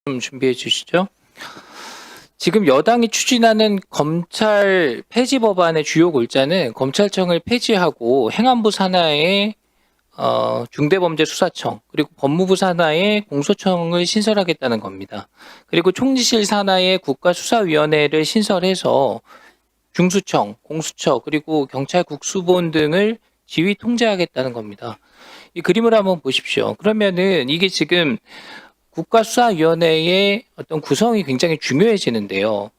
좀 준비해 주시죠. 지금 여당이 추진하는 검찰 폐지 법안의 주요 골자는 검찰청을 폐지하고 행안부 산하에 중대범죄수사청 그리고 법무부 산하에 공소청을 신설하겠다는 겁니다. 그리고 총리실 산하에 국가수사위원회를 신설해서 중수청, 공수처 그리고 경찰 국수본 등을 지휘 통제하겠다는 겁니다. 이 그림을 한번 보십시오. 그러면은 이게 지금 국가수사위원회의 어떤 구성이 굉장히 중요해지는데요.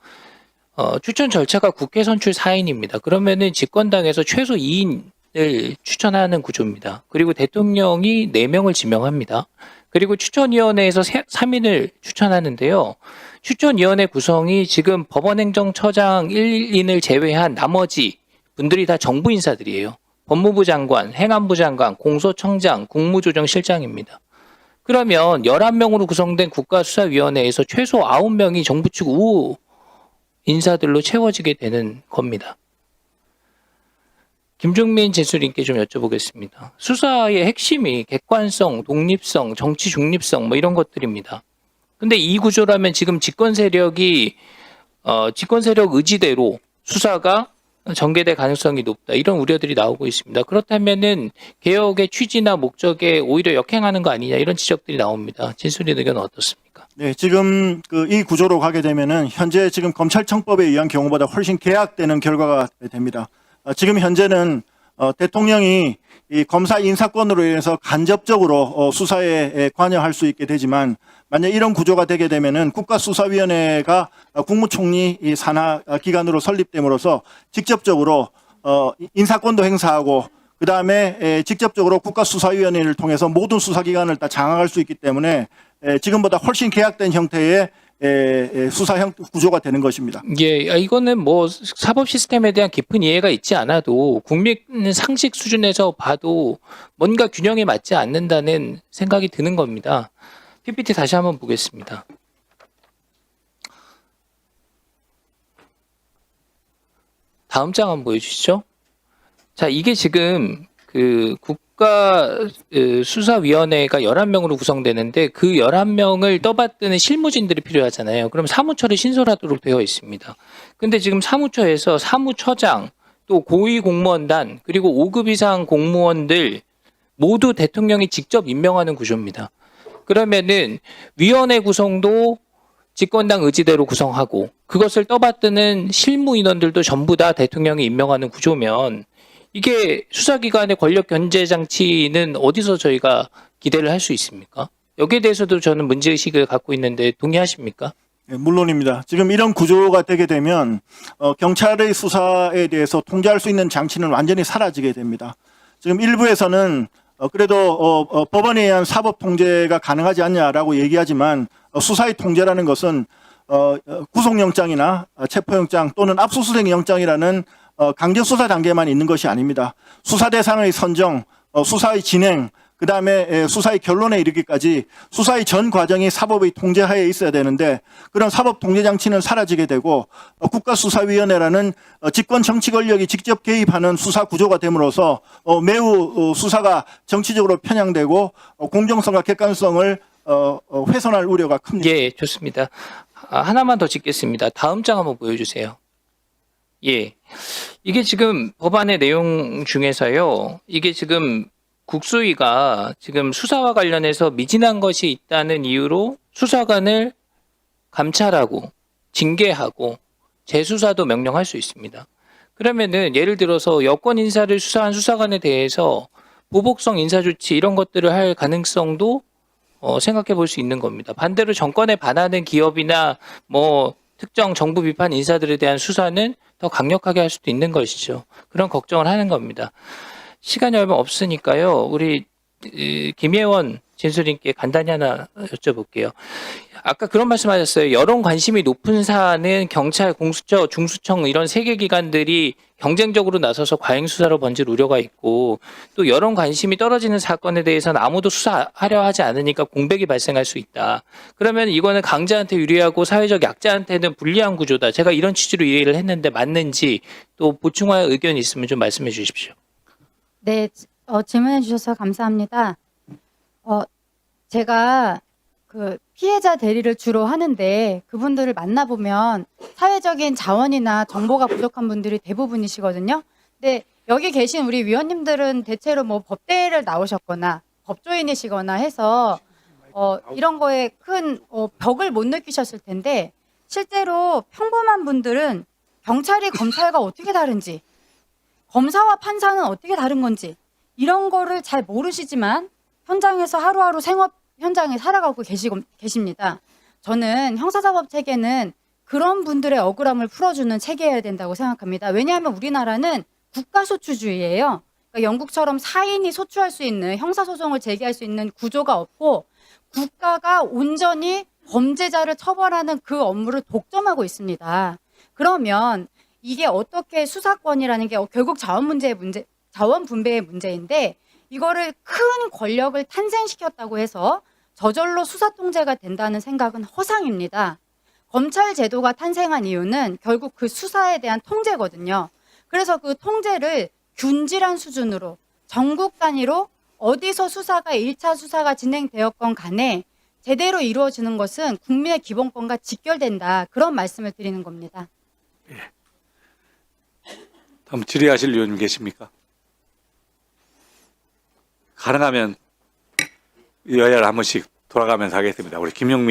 추천 절차가 국회 선출 4인입니다. 그러면은 집권당에서 최소 2인을 추천하는 구조입니다. 그리고 대통령이 4명을 지명합니다. 그리고 추천위원회에서 3인을 추천하는데요. 추천위원회 구성이 지금 법원행정처장 1인을 제외한 나머지 분들이 다 정부 인사들이에요. 법무부 장관, 행안부 장관, 공소청장, 국무조정실장입니다. 그러면 11명으로 구성된 국가수사위원회에서 최소 9명이 정부 측 우호 인사들로 채워지게 되는 겁니다. 김종민 진술인께 좀 여쭤보겠습니다. 수사의 핵심이 객관성, 독립성, 정치 중립성 뭐 이런 것들입니다. 근데 이 구조라면 지금 집권 세력 의지대로 수사가 전개될 가능성이 높다. 이런 우려들이 나오고 있습니다. 그렇다면은 개혁의 취지나 목적에 오히려 역행하는 거 아니냐 이런 지적들이 나옵니다. 진술인 의견은 어떻습니까? 네, 지금 이 구조로 가게 되면은 현재 지금 검찰청법에 의한 경우보다 훨씬 개약되는 결과가 됩니다. 지금 현재는 대통령이 이 검사 인사권으로 인해서 간접적으로 수사에 관여할 수 있게 되지만 만약 이런 구조가 되게 되면은 국가수사위원회가 국무총리 산하 기관으로 설립됨으로써 직접적으로 인사권도 행사하고 그 다음에 직접적으로 국가수사위원회를 통해서 모든 수사기관을 다 장악할 수 있기 때문에 지금보다 훨씬 개약된 형태의 수사형 구조가 되는 것입니다. 예, 이거는 뭐 사법 시스템에 대한 깊은 이해가 있지 않아도 국민 상식 수준에서 봐도 뭔가 균형에 맞지 않는다는 생각이 드는 겁니다. PPT 다시 한번 보겠습니다. 다음 장 한번 보여주시죠. 자, 이게 지금 국가수사위원회가 11명으로 구성되는데 그 11명을 떠받드는 실무진들이 필요하잖아요. 그럼 사무처를 신설하도록 되어 있습니다. 근데 지금 사무처에서 사무처장, 또 고위공무원단, 그리고 5급 이상 공무원들 모두 대통령이 직접 임명하는 구조입니다. 그러면은 위원회 구성도 집권당 의지대로 구성하고 그것을 떠받드는 실무 인원들도 전부 다 대통령이 임명하는 구조면 이게 수사기관의 권력 견제 장치는 어디서 저희가 기대를 할 수 있습니까? 여기에 대해서도 저는 문제의식을 갖고 있는데 동의하십니까? 네, 물론입니다. 지금 이런 구조가 되게 되면 경찰의 수사에 대해서 통제할 수 있는 장치는 완전히 사라지게 됩니다. 지금 일부에서는 그래도 법원에 의한 사법 통제가 가능하지 않냐라고 얘기하지만 수사의 통제라는 것은 구속영장이나 체포영장 또는 압수수색 영장이라는 강제수사 단계만 있는 것이 아닙니다. 수사 대상의 선정, 수사의 진행, 그 다음에 수사의 결론에 이르기까지 수사의 전 과정이 사법의 통제하에 있어야 되는데 그런 사법 통제 장치는 사라지게 되고 국가수사위원회라는 집권 정치 권력이 직접 개입하는 수사 구조가 됨으로써 매우 수사가 정치적으로 편향되고 공정성과 객관성을 훼손할 우려가 큽니다. 예, 좋습니다. 하나만 더 짚겠습니다. 다음 장 한번 보여주세요. 예, 이게 지금 법안의 내용 중에서요. 이게 지금 국수위가 지금 수사와 관련해서 미진한 것이 있다는 이유로 수사관을 감찰하고 징계하고 재수사도 명령할 수 있습니다. 그러면은 예를 들어서 여권 인사를 수사한 수사관에 대해서 보복성 인사조치 이런 것들을 할 가능성도 생각해 볼 수 있는 겁니다. 반대로 정권에 반하는 기업이나 뭐 특정 정부 비판 인사들에 대한 수사는 더 강력하게 할 수도 있는 것이죠. 그런 걱정을 하는 겁니다. 시간이 얼마 없으니까요. 우리 김예원 진술인께 간단히 하나 여쭤볼게요. 아까 그런 말씀하셨어요. 여론 관심이 높은 사안은 경찰, 공수처, 중수청 이런 세 개 기관들이 경쟁적으로 나서서 과잉 수사로 번질 우려가 있고 또 여론 관심이 떨어지는 사건에 대해서는 아무도 수사하려 하지 않으니까 공백이 발생할 수 있다. 그러면 이거는 강자한테 유리하고 사회적 약자한테는 불리한 구조다. 제가 이런 취지로 이해를 했는데 맞는지 또 보충할 의견이 있으면 좀 말씀해 주십시오. 네, 질문해 주셔서 감사합니다. 제가 피해자 대리를 주로 하는데 그분들을 만나보면 사회적인 자원이나 정보가 부족한 분들이 대부분이시거든요. 근데 여기 계신 우리 위원님들은 대체로 뭐 법대를 나오셨거나 법조인이시거나 해서 이런 거에 큰 벽을 못 느끼셨을 텐데 실제로 평범한 분들은 경찰이 검찰과 어떻게 다른지, 검사와 판사는 어떻게 다른 건지 이런 거를 잘 모르시지만 현장에서 하루하루 생업 현장에 살아가고 계십니다. 저는 형사사법 체계는 그런 분들의 억울함을 풀어주는 체계여야 된다고 생각합니다. 왜냐하면 우리나라는 국가소추주의예요. 그러니까 영국처럼 사인이 소추할 수 있는 형사소송을 제기할 수 있는 구조가 없고 국가가 온전히 범죄자를 처벌하는 그 업무를 독점하고 있습니다. 그러면 이게 어떻게 수사권이라는 게 결국 자원 분배의 문제인데 이거를 큰 권력을 탄생시켰다고 해서 저절로 수사 통제가 된다는 생각은 허상입니다. 검찰 제도가 탄생한 이유는 결국 그 수사에 대한 통제거든요. 그래서 그 통제를 균질한 수준으로 전국 단위로 어디서 수사가 1차 수사가 진행되었건 간에 제대로 이루어지는 것은 국민의 기본권과 직결된다. 그런 말씀을 드리는 겁니다. 다음 질의하실 의원님 계십니까? 가능하면 여야를 한 번씩 돌아가면서 하겠습니다. 우리 김용민